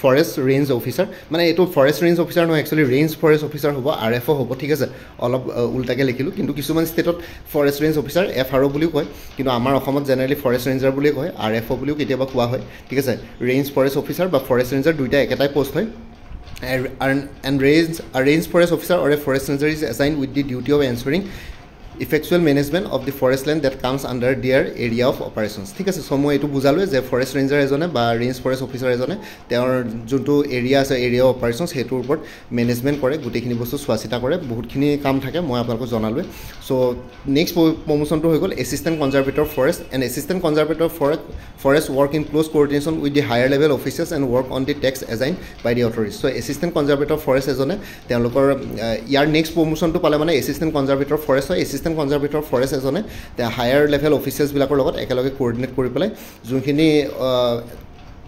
ফৰেষ্ট ৰেঞ্জ অফিচাৰ মানে এইটো ফৰেষ্ট ৰেঞ্জ অফিচাৰ নহয় একচুৱেলি ৰেঞ্জ ফৰেষ্ট অফিচাৰ হ'ব RFO হ'ব ঠিক আছে অলপ উল্টাকে লিখিলোঁ কিন্তু কিছুমান ষ্টেটত ফৰেষ্ট ৰেঞ্জ অফিচাৰ FRO বুলিও কয় কিন্তু আমাৰ অসমত জেনেৰেলি ফৰেষ্ট ৰেঞ্জাৰ বুলিয়ে কয় RFO বুলিও কেতিয়াবা কোৱা হয় ঠিক আছে ৰেঞ্জ ফৰেষ্ট অফিচাৰ বা ফৰেষ্ট ৰেঞ্জাৰ দুইটা একেটাই পোষ্ট হয় and range forest officer or a forest ranger is assigned with the duty of ensuring effectual management of the forest land that comes under their area of operations ঠিক আছে so মই এটো বুজালো যে forest ranger এজনে বা range forest officer এজনে তেওঁৰ যোনটো এৰিয়া আছে এৰিয়া অফ অপাৰেশনছ হেতুৰ ওপৰত মেনেজমেন্ট কৰে গুটেখিনি বস্তু চোৱাচিতা কৰে বহুতখিনি কাম থাকে মই আপোনালোকক জনালো সো নেক্সট প্ৰমোশনটো হৈ গ'ল assistant conservator forest and assistant conservator forest work in close coordination with the higher level officers and work on the tasks assigned by the authorities so assistant conservator forest এজনে তেওঁলোকৰ ইয়াৰ next প্ৰমোশনটো পালে মানে assistant conservator forest হয় assistant conservator forest এজনে higher level officers বিলাকৰ লগত একেলগে coordinate কৰি পেলাই যোনখিনি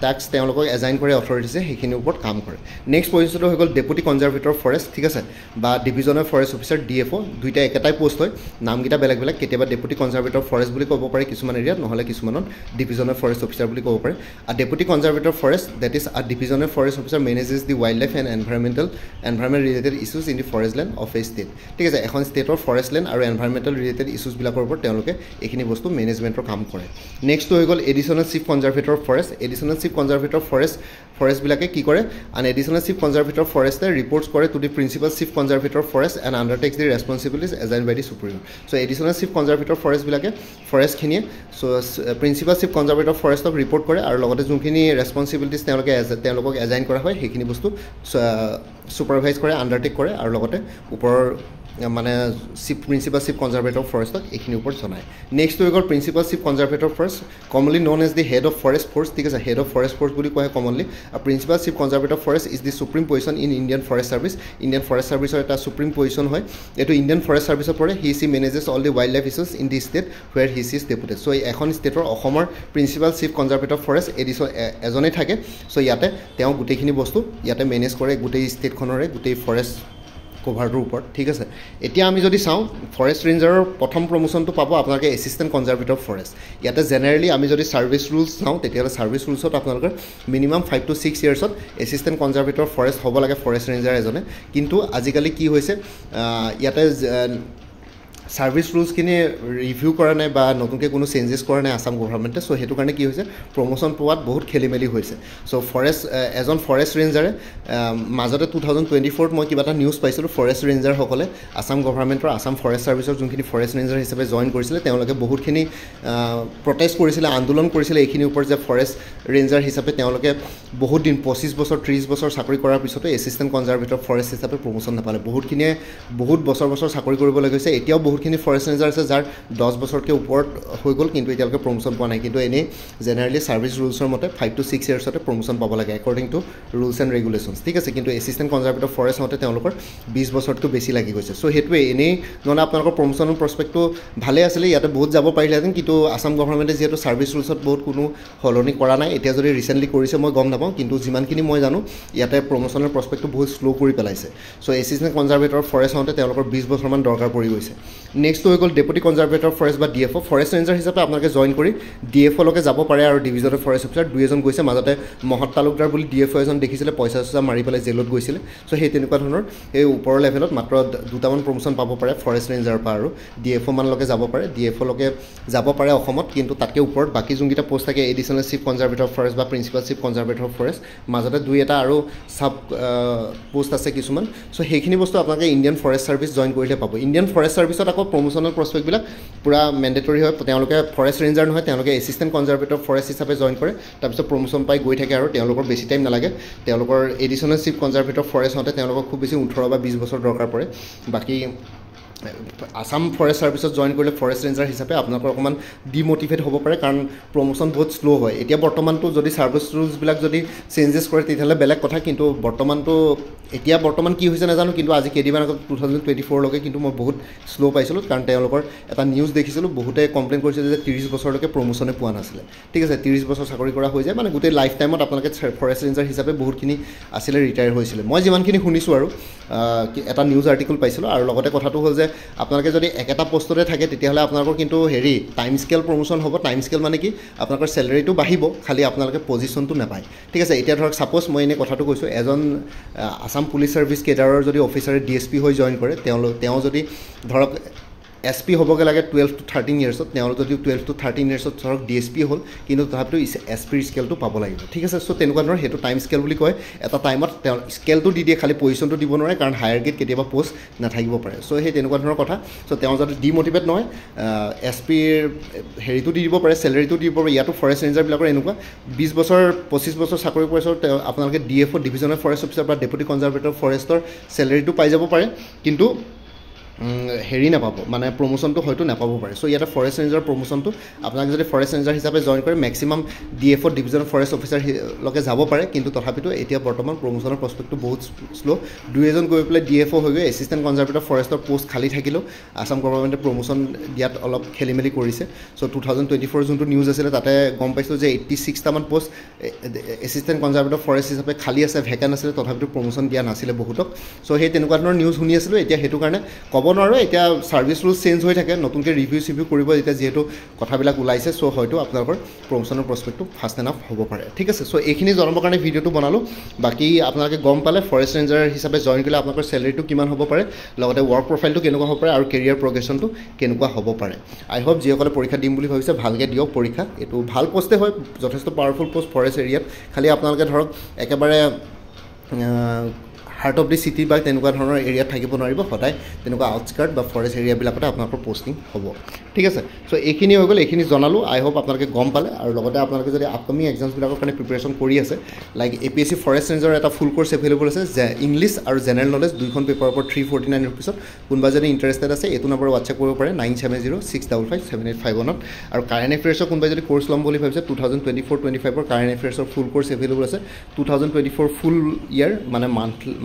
টাস্ক তেওঁলোকক এজাইন কৰে অথৰিটিছে সেইখিনিৰ ওপৰত কাম কৰে নেক্সট পজিশনটো হৈ গ'ল ডেপুটি কনজাৰভেটৰ ফৰেষ্ট ঠিক আছে বা ডিভিজনৰ ফৰেষ্ট অফিচাৰ DFO দুইটা একেটাই পোষ্ট হয় নামগিটা বেলেগ বেলেগ কেতিয়াবা ডেপুটি কনজাৰভেটৰ ফৰেষ্ট বুলি ক'ব পাৰে কিছুমান এৰিয়াত নহলে কিছুমানত ডিভিজনৰ ফৰেষ্ট অফিচাৰ বুলি ক'ব পাৰে a deputy conservator forest that is a ডিভিজনৰ forest officer manages the wild life and environment related issues in the forest land of a state ঠিক আছে এখন ষ্টেটৰ ফৰেষ্ট লেণ্ড আৰু এনভাইৰনমেন্টেল ৰিলেটেড ইস্যুজ বিলাকৰ ওপৰত তেওঁলোকে এইখিনি বস্তু মেনেজমেন্টৰ কাম কৰে নেক্সট হৈ গ'ল এডিশনাল চিফ কনজাৰভেটৰ ফৰেষ্ট বিলাকে কি কৰে an additional chief conservator forest reports কৰে to the principal chief conservator forest and undertakes the responsibilities assigned by the superior so additional chief conservator forest বিলাকে ফৰেষ্ট খিনিয়ে so principal chief conservator forest ক report কৰে আৰু লগতে যোনখিনি ৰেসপন্সিবিলিটিজ তেওঁলোকক এজাইন কৰা হয় সেইখিনি বস্তু সুপাৰভাইজ কৰে আন্ডাৰটেক কৰে আৰু লগতে ওপৰৰ মানে প্ৰিন্সিপাল চিফ কনজাৰভেটৰ ফৰেষ্টক এইখিনিৰ ওপৰত জনায় নেক্সট হৈ গ'ল principal chief conservator forest commonly known as the head of forest force ঠিক আছে হেড অফ ফৰেষ্ট ফ'ৰ্চ বুলি কোৱা হয় কমনলি আৰু principal chief conservator forest is the supreme position in Indian forest ছাৰ্ভিচৰ এটা সুপ্ৰিম পজিশ্যন হয় এইটো ইণ্ডিয়ান ফৰেষ্ট ছাৰ্ভিচত পৰে সি manages all the wild life issues in the state where he is deputed so' এখন ষ্টেটৰ অসমৰ প্ৰিন্সিপাল চিফ কনজাৰভেটৰ ফৰেষ্ট এজনেই থাকে চ' ইয়াতে তেওঁ গোটেইখিনি বস্তু ইয়াতে মেনেজ কৰে গোটেই ষ্টেটখনৰে গোটেই ফৰেষ্ট কভাৰটোৰ ওপৰত ঠিক আছে এতিয়া আমি যদি চাওঁ ফৰেষ্ট ৰেঞ্জাৰৰ প্ৰথম প্ৰমোশ্যনটো পাব আপোনালোকে এছিষ্টেণ্ট কনজাৰভেটৰ ফৰেষ্ট ইয়াতে জেনেৰেলি আমি যদি ছাৰ্ভিচ ৰুলছ চাওঁ তেতিয়াহ'লে ছাৰ্ভিচ ৰুলছত আপোনালোকৰ মিনিমাম 5 to 6 ইয়াৰ্ছত এছিষ্টেণ্ট কনজাৰভেটৰ ফৰেষ্ট হ'ব লাগে ফৰেষ্ট ৰেঞ্জাৰ এজনে কিন্তু আজিকালি কি হৈছে ইয়াতে ছাৰ্ভিচ ৰুলছখিনি ৰিভিউ কৰা নাই বা নতুনকৈ কোনো চেঞ্জেছ কৰা নাই আসাম গভৰ্ণমেণ্টে চ' সেইটো কাৰণে কি হৈছে প্ৰমোশ্যন পোৱাত বহুত খেলি মেলি হৈছে চ' এজন ফৰেষ্ট ৰেঞ্জাৰে মাজতে 2024ত মই কিবা এটা নিউজ পাইছিলোঁ ফৰেষ্ট ৰেঞ্জাৰসকলে আসাম গভৰ্ণমেণ্টৰ আসাম ফৰেষ্ট ছাৰ্ভিচৰ যোনখিনি ফৰেষ্ট ৰেঞ্জাৰ হিচাপে জইন কৰিছিলে তেওঁলোকে বহুতখিনি প্ৰটেষ্ট কৰিছিলে আন্দোলন কৰিছিলে এইখিনিৰ ওপৰত যে ফৰেষ্ট ৰেঞ্জাৰ হিচাপে তেওঁলোকে বহুত দিন 25 বছৰ 30 বছৰ চাকৰি কৰাৰ পিছতো এছিষ্টেণ্ট কনজাৰভেটৰ ফৰেষ্ট হিচাপে প্ৰমোশ্যন নাপালে বহুতখিনিয়ে বহুত বছৰ চাকৰি কৰিবলৈ গৈছে এতিয়াও বহুতখিনি ফৰেষ্ট ৰেঞ্জাৰ আছে যাৰ 10 বছৰতকৈ ওপৰত হৈ গ'ল কিন্তু এতিয়ালৈকে প্ৰমোশ্যন পোৱা নাই কিন্তু এনেই জেনেৰেলি ছাৰ্ভিচ ৰুলছৰ মতে 5 to 6 ইয়াৰ্ছতে প্ৰমোশ্যন পাব লাগে according to rules and regulations ঠিক আছে কিন্তু এছিষ্টেণ্ট কনজাৰভেটৰ ফৰেষ্ট মতে তেওঁলোকৰ 20 বছৰতকৈ বেছি লাগি গৈছে চ' সেইটোৱে এনেই নহ'লে আপোনালোকৰ প্ৰমোশ্যনৰ প্ৰস্পেক্টটো ভালেই আছিলে ইয়াতে বহুত যাব পাৰিলেহেঁতেন কিন্তু আসাম গভৰ্ণমেণ্টে যিহেতু ছাৰ্ভিচ ৰুলছত বহুত কোনো সলনি কৰা নাই এতিয়া যদি ৰিচেণ্টলি কৰিছে মই গম নাপাওঁ কিন্তু যিমানখিনি মই জানো ইয়াতে প্ৰমোশ্যনৰ প্ৰস্পেক্টটো বহুত শ্ল' কৰি পেলাইছে চ' এছিষ্টেণ্ট কনজাৰভেটৰ ফৰেষ্ট হওঁতে তেওঁলোকৰ 20 বছৰমান দৰকাৰ পৰি গৈছে নেক্সট হৈ গ'ল ডেপুটি কনজাৰভেটৰ ফৰেষ্ট বা DFO ফৰেষ্ট ৰেঞ্জাৰ হিচাপে আপোনালোকে জইন কৰি DFOলৈকে যাব পাৰে আৰু ডিভিজনৰ ফৰেষ্ট অফিচাৰ দুই এজন গৈছে মাজতে মহৎ তালুকদাৰ বুলি DFO এজন দেখিছিলে পইচা মাৰি পেলাই জেলত গৈছিলে চ' সেই তেনেকুৱা ধৰণৰ এই ওপৰৰ লেভেলত মাত্ৰ দুটামান প্ৰমোশ্যন পাব পাৰে ফৰেষ্ট ৰেঞ্জাৰৰ পৰা আৰু DFO মানলৈকে যাব পাৰে DFOলৈকে যাব পাৰে অসমত কিন্তু তাতকৈ ওপৰত বাকী যোনকেইটা পোষ্ট থাকে এডিশ্যনেল চিফ কনজাৰভেটৰ ফৰেষ্ট বা প্ৰিন্সিপাল চিফ কনজাৰভেটৰ ফৰেষ্ট মাজতে দুই এটা আৰু চাব পোষ্ট আছে কিছুমান চ' সেইখিনি বস্তু আপোনালোকে ইণ্ডিয়ান ফৰেষ্ট ছাৰ্ভিচ জইন কৰিলে পাব ইণ্ডিয়ান ফৰেষ্ট ছাৰ্ভিচত আকৌ প্ৰমোশ্যনৰ প্ৰস্পেক্টবিলাক পূৰা মেণ্ডেটৰী হয় তেওঁলোকে ফৰেষ্ট ৰেঞ্জাৰ নহয় তেওঁলোকে এছিষ্টেণ্ট কনজাৰভেটৰ ফৰেষ্ট হিচাপে জইন কৰে তাৰপিছত প্ৰমোশ্যন পাই গৈ থাকে আৰু তেওঁলোকৰ বেছি টাইম নালাগে তেওঁলোকৰ এডিশ্যনেল চিফ কনজাৰভেটৰ ফৰেষ্ট হওঁতে তেওঁলোকৰ খুব বেছি 18 বা 20 বছৰ দৰকাৰ পৰে বাকী আসাম ফৰেষ্ট ছাৰ্ভিচত জইন কৰিলে ফৰেষ্ট ৰেঞ্জাৰ হিচাপে আপোনালোকৰ অকণমান ডিম'টিভেট হ'ব পাৰে কাৰণ প্ৰমোশ্যন বহুত শ্ল' হয় এতিয়া বৰ্তমানটো যদি ছাৰ্ভিচ ৰুলছবিলাক যদি চেঞ্জেছ কৰে তেতিয়াহ'লে বেলেগ কথা কিন্তু বৰ্তমান কি হৈছে নাজানো কিন্তু আজি কেইদিনমান আগত 2024লৈকে কিন্তু মই বহুত শ্ল' পাইছিলোঁ কাৰণ তেওঁলোকৰ এটা নিউজ দেখিছিলোঁ বহুতে কমপ্লেইন কৰিছিলে যে 30 বছৰলৈকে প্ৰমোশ্যনে পোৱা নাছিলে ঠিক আছে 30 বছৰ চাকৰি কৰা হৈ যায় মানে গোটেই লাইফ টাইমত আপোনালোকে ফৰেষ্ট ৰেঞ্জাৰ হিচাপে বহুতখিনি আছিলে ৰিটায়াৰ হৈছিলে মই যিমানখিনি শুনিছোঁ আৰু এটা নিউজ আৰ্টিকল পাইছিলোঁ আৰু লগতে কথাটো হ'ল যে আপোনালোকে যদি একেটা পোষ্টতে থাকে তেতিয়াহ'লে আপোনালোকৰ কিন্তু টাইম স্কেল প্ৰমোশ্যন হ'ব টাইম স্কেল মানে কি আপোনালোকৰ চেলেৰিটো বাঢ়িব খালি আপোনালোকে পজিশ্যনটো নাপায় ঠিক আছে এতিয়া ধৰক ছাপ'জ মই এনেই কথাটো কৈছোঁ এজন আসাম পুলিচ ছাৰ্ভিচ কেডাৰৰ যদি অফিচাৰে DSP হৈ জইন কৰে তেওঁ যদি ধৰক SP হ'বগৈ লাগে 12 to 13 ইয়াৰ্ছত তেওঁলোক যদি 12 to 13 ইয়াৰ্ছত ধৰক DSP হ'ল কিন্তু তথাপিতো SP স্কেলটো পাব লাগিব ঠিক আছে চ' তেনেকুৱা ধৰণৰ সেইটো টাইম স্কেল বুলি কয় এটা টাইমত তেওঁ স্কেলটো দি দিয়ে খালি পজিশ্যনটো দিব নোৱাৰে কাৰণ হায়াৰ গ্ৰেড কেতিয়াবা পোষ্ট নাথাকিব পাৰে চ' সেই তেনেকুৱা ধৰণৰ কথা চ' তেওঁ যদি ডিম'টিভেট নহয় SPৰ হেৰিটো দি দিব পাৰে চেলেৰিটো দিব পাৰে ইয়াতো ফৰেষ্ট ৰেঞ্জাৰবিলাকৰ এনেকুৱা 20 বছৰ 25 বছৰ চাকৰি কৰাৰ পিছত আপোনালোকে DFO ডিভিজনেল ফৰেষ্ট অফিচাৰ বা ডেপুটি কনজাৰভেটৰ ফৰেষ্টৰ চেলেৰিটো পাই যাব পাৰে কিন্তু হেৰি নাপাব মানে প্ৰমোশ্যনটো হয়তো নাপাব পাৰে চ' ইয়াতে ফৰেষ্ট ৰেঞ্জাৰ প্ৰমোশ্যনটো আপোনালোকে যদি ফৰেষ্ট ৰেঞ্জাৰ হিচাপে জইন কৰে মেক্সিমাম DFO ডিভিজনেল ফৰেষ্ট অফিচাৰলৈকে যাব পাৰে কিন্তু তথাপিতো এতিয়া বৰ্তমান প্ৰমোশ্যনৰ প্ৰস্পেক্টটো বহুত শ্ল' দুই এজন গৈ পেলাই DFO হৈ গৈ এছিষ্টেণ্ট কনজাৰভেটৰ ফৰেষ্টৰ পোষ্ট খালী থাকিলেও আসাম গভৰ্ণমেণ্টে প্ৰমোশ্যন দিয়াত অলপ খেলি মেলি কৰিছে চ' 2024 যোনটো নিউজ আছিলে তাতে গম পাইছোঁ যে 86টামান পোষ্ট এছিষ্টেণ্ট কনজাৰভেটৰ ফৰেষ্ট হিচাপে খালী আছে ভেকেণ্ট আছিলে তথাপিতো প্ৰমোশ্যন দিয়া নাছিলে বহুতক চ' সেই তেনেকুৱা ধৰণৰ নিউজ শুনি আছিলোঁ এতিয়া সেইটো কাৰণে ক'ব নোৱাৰোঁ এতিয়া ছাৰ্ভিচ ৰুলছ চেঞ্জ হৈ থাকে নতুনকৈ ৰিভিউ কৰিব এতিয়া যিহেতু কথাবিলাক ওলাইছে চ' হয়তো আপোনালোকৰ প্ৰমোশ্যনৰ প্ৰস্পেক্টটো ফাষ্ট এনাফ হ'ব পাৰে ঠিক আছে চ' এইখিনি জনাবৰ কাৰণে ভিডিঅ'টো বনালোঁ বাকী আপোনালোকে গম পালে ফৰেষ্ট ৰেঞ্জাৰ হিচাপে জইন কৰিলে আপোনালোকৰ চেলেৰিটো কিমান হ'ব পাৰে লগতে ৱৰ্ক প্ৰফাইলটো কেনেকুৱা হ'ব পাৰে আৰু কেৰিয়াৰ প্ৰগ্ৰেশ্যনটো কেনেকুৱা হ'ব পাৰে আই হোপ যিসকলে পৰীক্ষা দিম বুলি ভাবিছে ভালকৈ দিয়ক পৰীক্ষা এইটো ভাল পোষ্টে হয় যথেষ্ট পাৱাৰফুল পোষ্ট ফৰেষ্ট এৰিয়াত খালি আপোনালোকে ধৰক একেবাৰে হাৰ্ট অফ দি চিটি বা তেনেকুৱা ধৰণৰ এৰিয়াত থাকিব নোৱাৰিব সদায় তেনেকুৱা আউটস্কাৰ্ট বা ফৰেষ্ট এৰিয়াবিলাকতে আপোনালোকৰ পোষ্টিং হ'ব ঠিক আছে সো এইখিনি হৈ গ'ল এইখিনি জনালোঁ আই হোপ আপোনালোকে গম পালে আৰু লগতে আপোনালোকে যদি আপকামিং এক্সামছবিলাকৰ কাৰণে প্ৰিপেৰেশ্যন কৰি আছে লাইক APSC ফৰেষ্ট ৰেঞ্জৰ এটা ফুল কোৰ্চ এভেইলেবল আছে যে ইংলিছ আৰু জেনেৰেল নলেজ দুইখন পেপাৰৰ ওপৰত 349 ৰুপিছত কোনোবা যদি ইণ্টাৰেষ্টেড আছে এইটো নম্বৰ হোৱাটছএপ কৰিব পাৰে 9706557851 আৰু কাৰেণ্ট এফেয়াৰ্ছৰ কোনোবাই যদি কোৰ্চ ল'ম বুলি ভাবিছে 2024-25ৰ কাৰেণ্ট এফেয়াৰ্ছৰ ফুল কোৰ্চ এভেইলেবল আছে 2024 ফুল ইয়াৰ মানে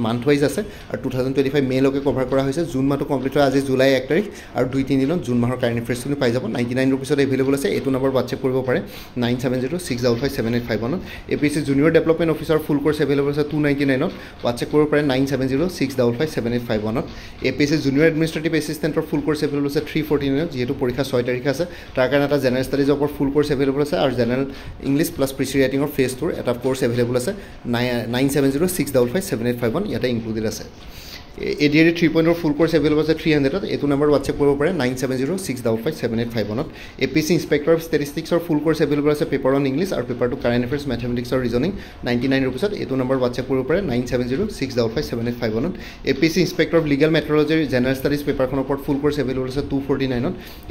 মান্থ ৱাইজ আছে আৰু 2025 মেলৈকে কভাৰ কৰা হৈছে জুন মাহটো কমপ্লিট হয় আজি জুলাই 1 তাৰিখ আৰু 2-3 দিনত জুন মাহৰ কাৰেণ্ট এফেয়াৰ্ছখিনি পাই যাব 99 ৰুপিছত এভেইলেবল আছে এইটো নম্বৰ হোৱাটছএপ কৰিব পাৰে 9706557851 APSC জুনিয়ৰ ডেভেলপমেণ্ট অফিচাৰ ফুল কোৰ্চ এভেইলেবল আছে 299ত হোৱাটছএপ কৰিব পাৰে 9706557851 APSC জুনিয়ৰ এডমিনিষ্ট্ৰেটিভ এছিষ্টেণ্টৰ ফুল কোৰ্চ এভেইলেবল আছে 349ত যিহেতু পৰীক্ষা 6 তাৰিখে আছে তাৰ কাৰণে এটা জেনেৰেল ষ্টাডিজৰ ওপৰত ফুল কোৰ্চ এভেইলেবল আছে আৰু জেনেৰেল ইংলিছ প্লাছ প্ৰিচি ৰাইটিঙৰ ফেজ 2 এটা কোৰ্চ এভেইলেবল আছে 9706557851 ইয়াতে ইনক্লুডেড আছে ADR 3.0 ফুল কোৰ্চ এভেইলেবল আছে 300ত এইটো নম্বৰ হোৱাটছএপ কৰিব পাৰে 9706557851 APSC ইনস্পেক্টৰ অফ ষ্টেটিষ্টিক্সৰ ফুল কোৰ্চ এভেইলেবল আছে পেপাৰ অন ইংলিছ আৰু paper two current affairs mathematics আৰু ৰিজনিং 99 ৰুপিছত এইটো নম্বৰ হোৱাটছএপ কৰিব পাৰে 9706557851 APSC ইনস্পেক্টৰ অফ লিগেল মেট্ৰলজিৰ জেনেৰেল ষ্টাডিজ পেপাৰখনৰ ওপৰত ফুল কোৰ্চ এভেইলেবল আছে 249ত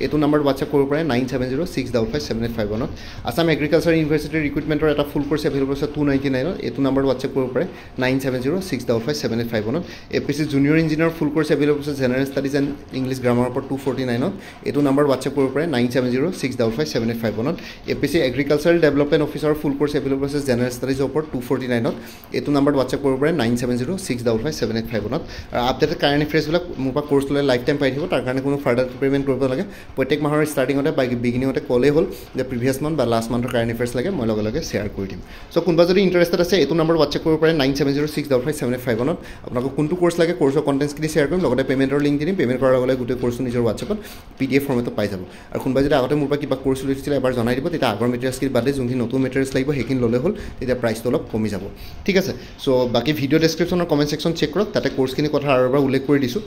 এইটো নম্বৰ হোৱাটছএপ কৰিব পাৰে 9706557851 আসাম এগ্ৰিকালচাৰ ইউনিভাৰ্চিটিৰ ৰিক্ৰুটমেণ্টৰ এটা ফুল কোৰ্চ এভেইলেবল আছে 299ত এইটো নম্বৰ হোৱাটছএপ কৰিব পাৰে 9706557851 APSC জুনিয়ৰ ইঞ্জিনিয়াৰ ফুল কোৰ্চ এভেইলেবল আছে জেনেৰেল ষ্টাডিজ এণ্ড ইংলিছ গ্ৰামাৰৰ ওপৰত 249ত এইটো নম্বৰ হোৱাটছএপ কৰিব পাৰে 9706557851 APSC এগ্ৰিকালচাৰেল ডেভেলপমেণ্ট অফিচাৰৰ ফুল কোৰ্চ এভেইলেবল আছে জেনেৰেল ষ্টাডিজৰ ওপৰত 249ত এইটো নম্বৰ হোৱাটছএপ কৰিব পাৰে 9706557851 আৰু আপডেটেড কাৰেণ্ট এফেয়াৰ্ছবিলাক মোৰ পৰা কোৰ্চ ল'লে লাইফ টাইম পাই থাকিব তাৰ কাৰণে কোনো ফাৰ্ডাৰ পে'মেণ্ট কৰিব লাগে প্ৰত্যেক মাহৰ ষ্টাৰ্টিঙতে বা বিগিনিঙতে ক'লেই হ'ল যে প্ৰিভিয়াছ মান্থ বা লাষ্ট মান্থৰ কাৰেণ্ট এফেয়াৰ্ছ লাগে মই লগে লগে শ্বেয়াৰ কৰি দিম চ' কোনোবা যদি ইণ্টাৰেষ্টেড আছে এইটো নম্বৰ হোৱাটছএপ কৰিব পাৰে 9706557851 আপোনালোকক কোনটো কোৰ্চ লাগে কোৰ্চৰ কণ্টেণ্টছখিনি শ্বেয়াৰ কৰিম লগতে পে'মেণ্টৰ লিংক দিম পে'মেণ্ট কৰাৰ লগে লগে গোটেই কোৰ্চটো নিজৰ হোৱাটছএপত PDF ফৰ্মেটত পাই যাব আৰু কোনোবাই যদি আগতে মোৰ পৰা কিবা কোৰ্চ লৈছিলে এবাৰ জনাই দিব তেতিয়া আগৰ মেটেৰিয়েলছখিনি বাদে যোনখিনি নতুন মেটেৰিয়েলছ লাগিব সেইখিনি ল'লে হ'ল তেতিয়া প্ৰাইচটো অলপ কমি যাব ঠিক আছে চ' বাকী ভিডিঅ' ডেছক্ৰিপশ্যনৰ কমেণ্ট ছেকশ্যন চেক কৰক তাতে কোৰ্চখিনি কথা আৰু এবাৰ উল্লেখ কৰি দিছোঁ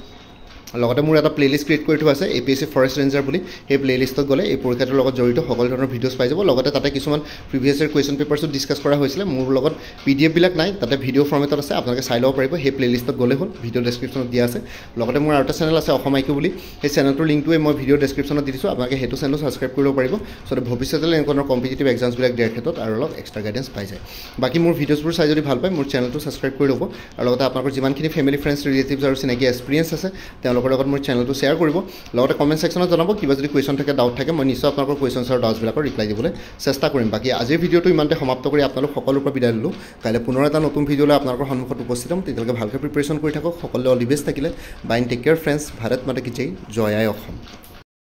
লগতে মোৰ এটা প্লেলিষ্ট ক্ৰিয়েট কৰি থোৱা আছে APSC ফৰেষ্ট ৰেঞ্জাৰ বুলি সেই প্লেলিষ্টত গ'লে এই পৰীক্ষাটোৰ লগত জড়িত সকলো ধৰণৰ ভিডিঅ'ছ পাই যাব লগতে তাতে কিছুমান প্ৰিভিয়াছ ইয়াৰ কুৱেশ্যন পেপাৰ্ছো ডিছকাছ কৰা হৈছিলে মোৰ লগত PDF বিলাক নাই তাতে ভিডিঅ' ফৰ্মেটত আছে আপোনালোকে চাই ল'ব পাৰিব সেই প্লেলিষ্টত গ'লে হ'ল ভিডিঅ' ডেছক্ৰিপশ্যনত দিয়া আছে লগতে মোৰ আৰু এটা চেনেল আছে অসম IQ বুলি সেই চেনেলটোৰ লিংকটোৱে মই ভিডিঅ' ডেছক্ৰিপশ্যনত দি দিছোঁ আপোনালোকে সেইটো চেনেল ছাবস্ক্ৰাইব কৰিব পাৰিব চ' ভৱিষ্যতলৈ এনেকুৱা ধৰণৰ কম্পিটিটিভ এক্সামছবিলাক দিয়াৰ ক্ষেত্ৰত আৰু অলপ এক্সট্ৰা গাইডেঞ্চ পাই যায় বাকী মোৰ ভিডিঅ'ছবোৰ চাই যদি ভাল পায় মোৰ চেনেলটো ছাবস্ক্ৰাইব কৰি ল'ব আৰু লগতে আপোনালোকৰ যিমানখিনি ফেমিলি ফ্ৰেণ্ডছ ৰিলেটিভছ আৰু চিনাকি এক্সপিৰিয়েঞ্চ আছে তেওঁলোকৰ লগত মোৰ চেনেলটো শ্বেয়াৰ কৰিব লগতে কমেণ্ট ছেকশ্যনত জনাব কিবা যদি কুৱেশ্যন থাকে ডাউট থাকে মই নিশ্চয় আপোনালোকৰ কুৱেশ্যনছ আৰু ডাউটছবিলাকৰ ৰিপ্লাই দিবলৈ চেষ্টা কৰিম বাকী আজিৰ ভিডিঅ'টো ইমানতে সমাপ্ত কৰি আপোনালোক সকলোৰ পৰা বিদায় ল'লোঁ কাইলৈ পুনৰ এটা নতুন ভিডিঅ'লৈ আপোনালোকৰ সন্মুখত উপস্থিত হ'ম তেতিয়ালৈকে ভালকৈ প্ৰিপেৰেশ্যন কৰি থাকক সকলোৱে অল দি বেষ্ট থাকিলে bye take care friends Bharat মাতা কি জয় জয় আই অসম